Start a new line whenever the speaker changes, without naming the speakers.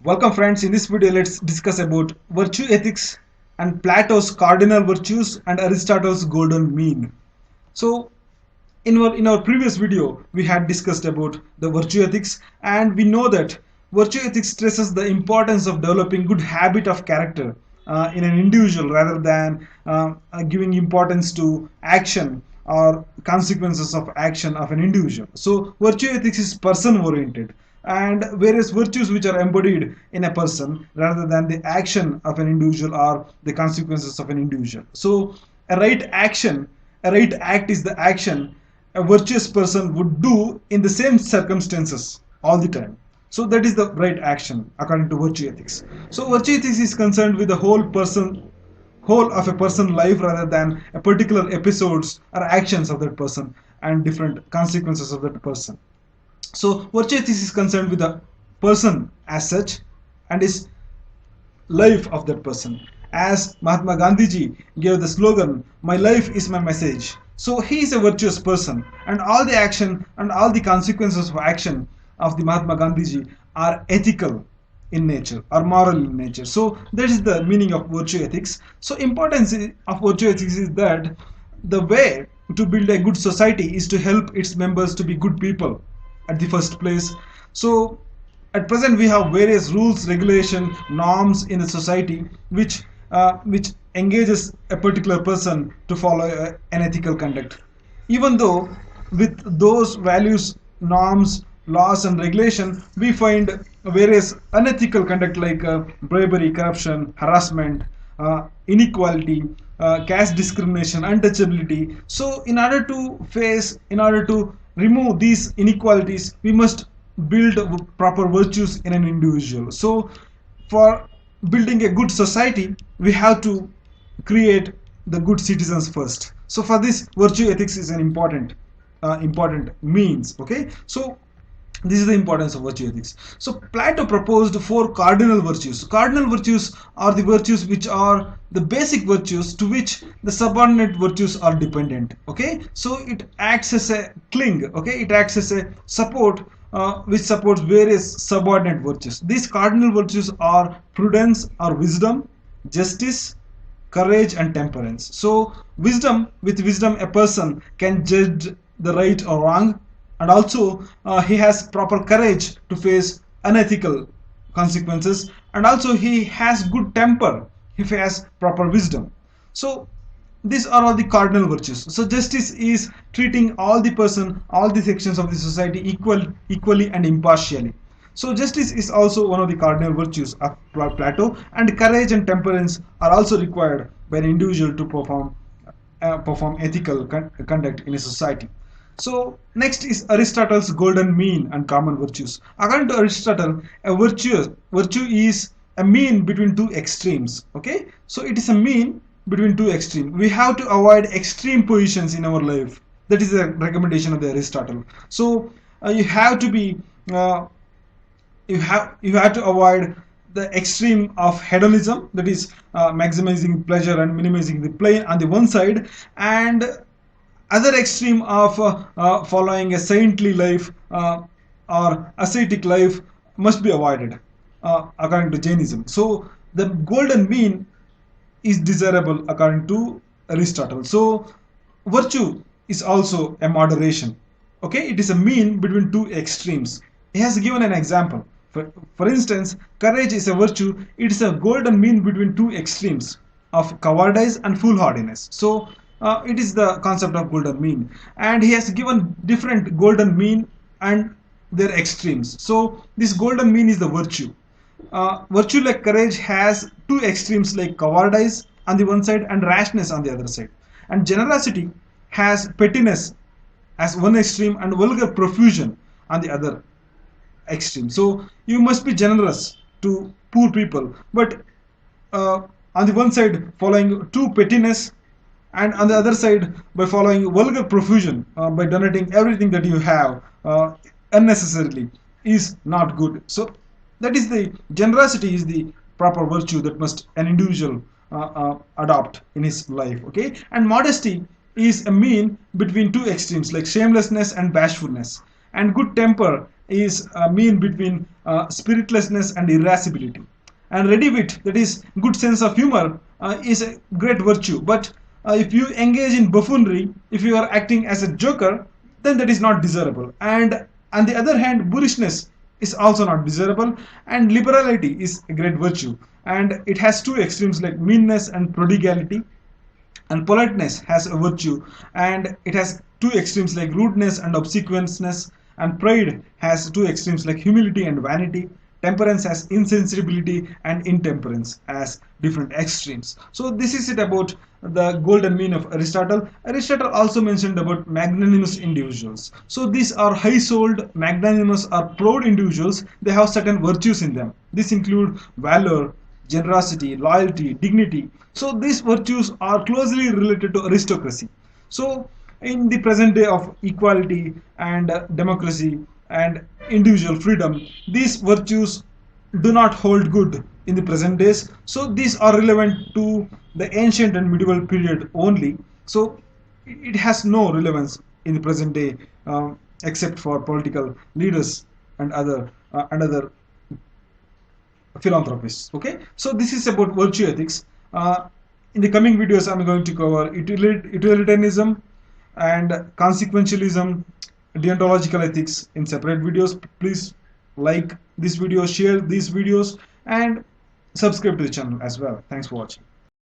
Welcome friends, in this video let's discuss about virtue ethics and Plato's cardinal virtues and Aristotle's golden mean. So in our previous video we had discussed about the virtue ethics, and we know that virtue ethics stresses the importance of developing good habit of character in an individual rather than giving importance to action or consequences of action of an individual. So virtue ethics is person oriented, and various virtues which are embodied in a person rather than the action of an individual or the consequences of an individual. So a right action, a right act is the action a virtuous person would do in the same circumstances all the time. So that is the right action according to virtue ethics. So virtue ethics is concerned with the whole of a person's life rather than a particular episodes or actions of that person and different consequences of that person. So virtue ethics is concerned with the person as such and his life of that person. As Mahatma Gandhi ji gave the slogan, "My life is my message." So he is a virtuous person, and all the action and all the consequences of action of the Mahatma Gandhi ji are ethical in nature or moral in nature. So that is the meaning of virtue ethics. So importance of virtue ethics is that the way to build a good society is to help its members to be good people at the first place. So at present we have various rules, regulation, norms in the society which engages a particular person to follow an ethical conduct. Even though with those values, norms, laws and regulation, we find various unethical conduct like bribery, corruption, harassment, inequality, caste discrimination, untouchability. So in order to remove these inequalities, we must build proper virtues in an individual. So for building a good society, we have to create the good citizens first. So for this, virtue ethics is an important means. Okay, so this is the importance of virtue ethics. So Plato proposed four cardinal virtues. Cardinal virtues are the virtues which are the basic virtues to which the subordinate virtues are dependent. Okay, so it acts as a cling. Okay, it acts as a support which supports various subordinate virtues. These cardinal virtues are prudence or wisdom, justice, courage and temperance. So with wisdom a person can judge the right or wrong, and also he has proper courage to face unethical consequences, and also he has good temper if he has proper wisdom. So these are all the cardinal virtues. So justice is treating all the sections of the society equally and impartially. So justice is also one of the cardinal virtues of Plato, and courage and temperance are also required by an individual to perform ethical conduct in a society. So next is Aristotle's golden mean and common virtues. According to Aristotle, a virtue is a mean between two extremes. Okay, so it is a mean between two extremes. We have to avoid extreme positions in our life. That is the recommendation of the Aristotle. So you have to be you have to avoid the extreme of hedonism, that is maximizing pleasure and minimizing the pain on the one side, and other extreme of following a saintly life or ascetic life must be avoided according to Jainism. So the golden mean is desirable according to Aristotle. So virtue is also a moderation. Okay, it is a mean between two extremes. He has given an example. For instance, courage is a virtue. It is a golden mean between two extremes of cowardice and foolhardiness. So it is the concept of golden mean, and he has given different golden mean and their extremes. So this golden mean is the virtue. Virtue like courage has two extremes like cowardice on the one side and rashness on the other side, and generosity has pettiness as one extreme and vulgar profusion on the other extreme. So you must be generous to poor people, but on the one side following too pettiness, and on the other side by following vulgar profusion, by donating everything that you have unnecessarily, is not good. So that is the generosity is the proper virtue that must an individual adopt in his life. Okay, and modesty is a mean between two extremes like shamelessness and bashfulness, and good temper is a mean between spiritlessness and irascibility. And ready wit, that is good sense of humor, is a great virtue. But if you engage in buffoonery, if you are acting as a joker, then that is not desirable. And on the other hand, boorishness is also not desirable, and liberality is a great virtue, and it has two extremes like meanness and prodigality. And politeness has a virtue, and it has two extremes like rudeness and obsequiousness. And pride has two extremes like humility and vanity. Temperance has insensibility, and intemperance as different extremes. So this is it about the golden mean of Aristotle. Aristotle also mentioned about magnanimous individuals. So these are high-souled, magnanimous or proud individuals. They have certain virtues in them. This include valor, generosity, loyalty, dignity. So these virtues are closely related to aristocracy. So in the present day of equality and democracy and individual freedom, these virtues do not hold good in the present days. So these are relevant to the ancient and medieval period only. So it has no relevance in the present day, except for political leaders and other philanthropists. Okay, so this is about virtue ethics. In the coming videos, I'm going to cover utilitarianism and consequentialism, deontological ethics in separate videos. Please like this video, share these videos, and subscribe to the channel as well. Thanks for watching.